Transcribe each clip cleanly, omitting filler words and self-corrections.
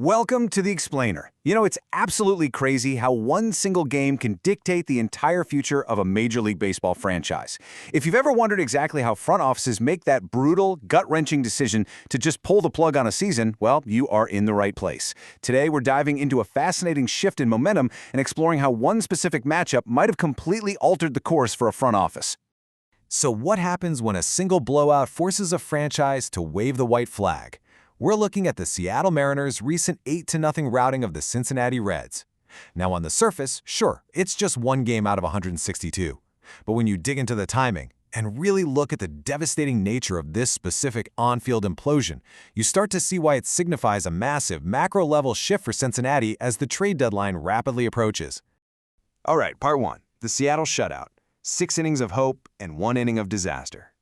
Welcome to The Explainer. You know, it's absolutely crazy how one single game can dictate the entire future of a Major League Baseball franchise. If you've ever wondered exactly how front offices make that brutal, gut-wrenching decision to just pull the plug on a season, well, you are in the right place. Today, we're diving into a fascinating shift in momentum and exploring how one specific matchup might have completely altered the course for a front office. So what happens when a single blowout forces a franchise to wave the white flag? We're looking at the Seattle Mariners' recent 8-0 routing of the Cincinnati Reds. Now on the surface, sure, it's just one game out of 162. But when you dig into the timing and really look at the devastating nature of this specific on-field implosion, you start to see why it signifies a massive macro-level shift for Cincinnati as the trade deadline rapidly approaches. All right, part one, the Seattle shutout. 6 innings of hope and 1 inning of disaster.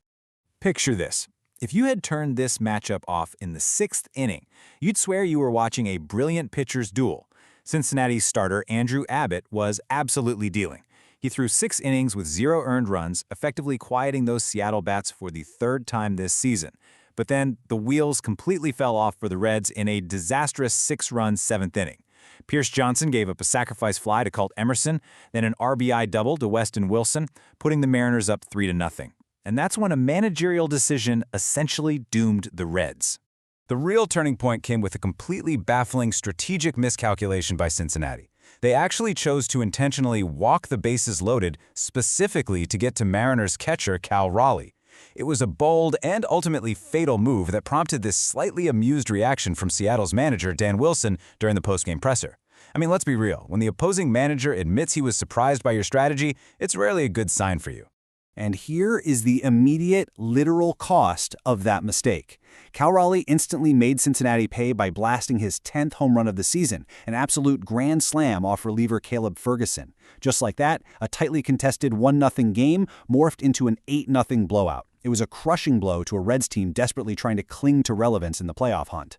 Picture this. If you had turned this matchup off in the 6th inning, you'd swear you were watching a brilliant pitcher's duel. Cincinnati's starter Andrew Abbott was absolutely dealing. He threw 6 innings with 0 earned runs, effectively quieting those Seattle bats for the 3rd time this season. But then the wheels completely fell off for the Reds in a disastrous 6-run 7th inning. Pierce Johnson gave up a sacrifice fly to Colt Emerson, then an RBI double to Weston Wilson, putting the Mariners up 3-0. And that's when a managerial decision essentially doomed the Reds. The real turning point came with a completely baffling strategic miscalculation by Cincinnati. They actually chose to intentionally walk the bases loaded specifically to get to Mariners catcher Cal Raleigh. It was a bold and ultimately fatal move that prompted this slightly amused reaction from Seattle's manager Dan Wilson during the postgame presser. I mean, let's be real. When the opposing manager admits he was surprised by your strategy, it's rarely a good sign for you. And here is the immediate, literal cost of that mistake. Cal Raleigh instantly made Cincinnati pay by blasting his 10th home run of the season, an absolute grand slam off reliever Caleb Ferguson. Just like that, a tightly contested 1-0 game morphed into an 8-0 blowout. It was a crushing blow to a Reds team desperately trying to cling to relevance in the playoff hunt.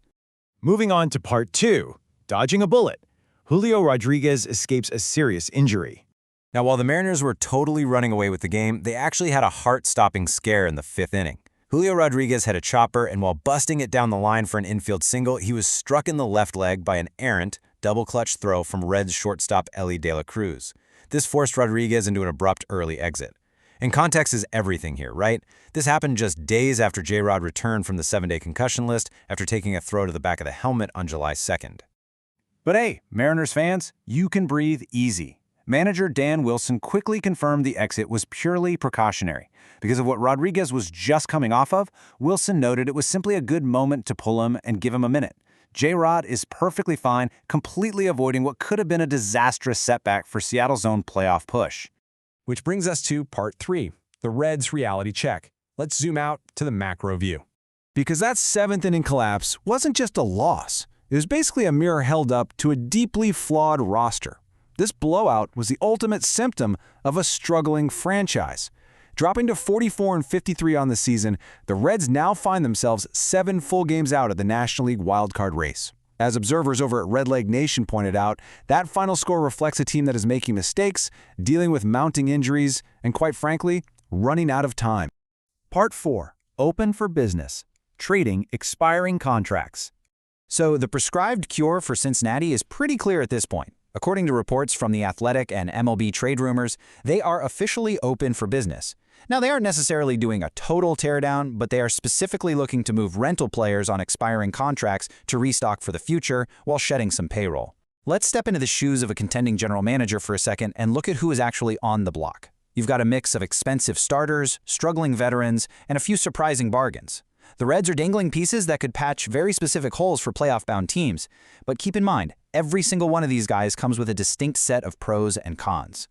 Moving on to part 2, dodging a bullet. Julio Rodriguez escapes a serious injury. Now, while the Mariners were totally running away with the game, they actually had a heart-stopping scare in the 5th inning. Julio Rodriguez had a chopper, and while busting it down the line for an infield single, he was struck in the left leg by an errant, double-clutch throw from Reds shortstop Elly De La Cruz. This forced Rodriguez into an abrupt early exit. And context is everything here, right? This happened just days after J-Rod returned from the 7-day concussion list after taking a throw to the back of the helmet on July 2nd. But hey, Mariners fans, you can breathe easy. Manager Dan Wilson quickly confirmed the exit was purely precautionary. Because of what Rodriguez was just coming off of, Wilson noted it was simply a good moment to pull him and give him a minute. J-Rod is perfectly fine, completely avoiding what could have been a disastrous setback for Seattle's own playoff push. Which brings us to part 3, the Reds' reality check. Let's zoom out to the macro view. Because that 7th inning collapse wasn't just a loss. It was basically a mirror held up to a deeply flawed roster. This blowout was the ultimate symptom of a struggling franchise. Dropping to 44-53 on the season, the Reds now find themselves 7 full games out of the National League wildcard race. As observers over at Red Leg Nation pointed out, that final score reflects a team that is making mistakes, dealing with mounting injuries, and quite frankly, running out of time. Part 4. Open for business. Trading expiring contracts. So the prescribed cure for Cincinnati is pretty clear at this point. According to reports from The Athletic and MLB Trade Rumors, they are officially open for business. Now, they aren't necessarily doing a total teardown, but they are specifically looking to move rental players on expiring contracts to restock for the future while shedding some payroll. Let's step into the shoes of a contending general manager for a second and look at who is actually on the block. You've got a mix of expensive starters, struggling veterans, and a few surprising bargains. The Reds are dangling pieces that could patch very specific holes for playoff-bound teams, but keep in mind, every single one of these guys comes with a distinct set of pros and cons.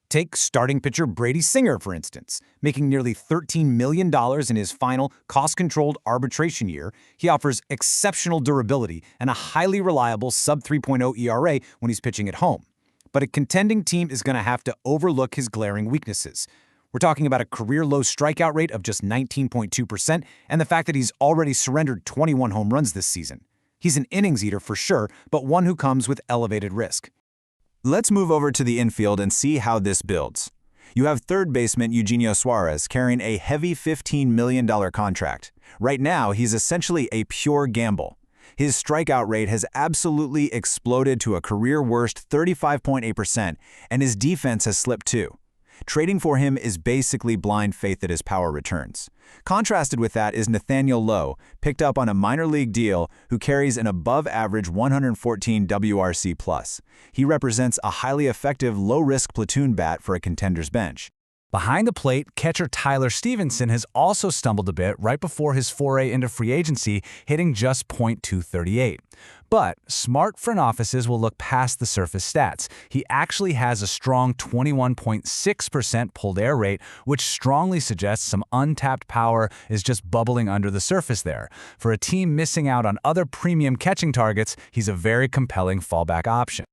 Take starting pitcher Brady Singer, for instance. Making nearly $13 million in his final cost-controlled arbitration year, he offers exceptional durability and a highly reliable sub-3.0 ERA when he's pitching at home. But a contending team is going to have to overlook his glaring weaknesses. We're talking about a career-low strikeout rate of just 19.2% and the fact that he's already surrendered 21 home runs this season. He's an innings eater for sure, but one who comes with elevated risk. Let's move over to the infield and see how this builds. You have third baseman Eugenio Suarez carrying a heavy $15 million contract. Right now, he's essentially a pure gamble. His strikeout rate has absolutely exploded to a career-worst 35.8%, and his defense has slipped too. Trading for him is basically blind faith that his power returns. Contrasted with that is Nathaniel Lowe, picked up on a minor league deal, who carries an above-average 114 WRC+. He represents a highly effective, low-risk platoon bat for a contender's bench. Behind the plate, catcher Tyler Stevenson has also stumbled a bit right before his foray into free agency, hitting just .238. But smart front offices will look past the surface stats. He actually has a strong 21.6% pulled air rate, which strongly suggests some untapped power is just bubbling under the surface there. For a team missing out on other premium catching targets, he's a very compelling fallback option.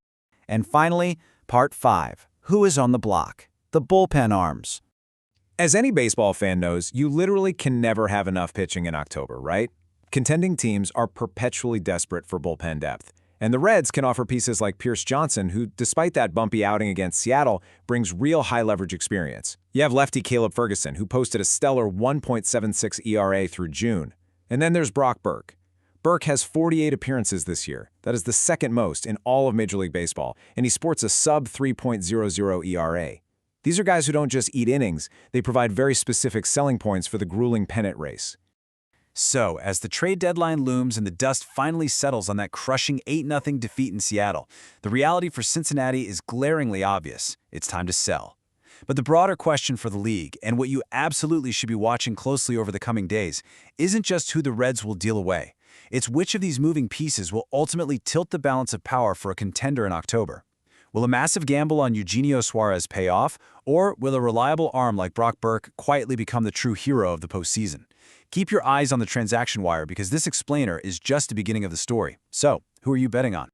And finally, Part 5. Who is on the block? The bullpen arms. As any baseball fan knows, you literally can never have enough pitching in October, right? Contending teams are perpetually desperate for bullpen depth. And the Reds can offer pieces like Pierce Johnson, who, despite that bumpy outing against Seattle, brings real high-leverage experience. You have lefty Caleb Ferguson, who posted a stellar 1.76 ERA through June. And then there's Brock Burke. Burke has 48 appearances this year. That is the second most in all of Major League Baseball, and he sports a sub-3.00 ERA. These are guys who don't just eat innings, they provide very specific selling points for the grueling pennant race. So, as the trade deadline looms and the dust finally settles on that crushing 8-0 defeat in Seattle, the reality for Cincinnati is glaringly obvious. It's time to sell. But the broader question for the league, and what you absolutely should be watching closely over the coming days, isn't just who the Reds will deal away. It's which of these moving pieces will ultimately tilt the balance of power for a contender in October. Will a massive gamble on Eugenio Suarez pay off, or will a reliable arm like Brock Burke quietly become the true hero of the postseason? Keep your eyes on the transaction wire because this explainer is just the beginning of the story. So, who are you betting on?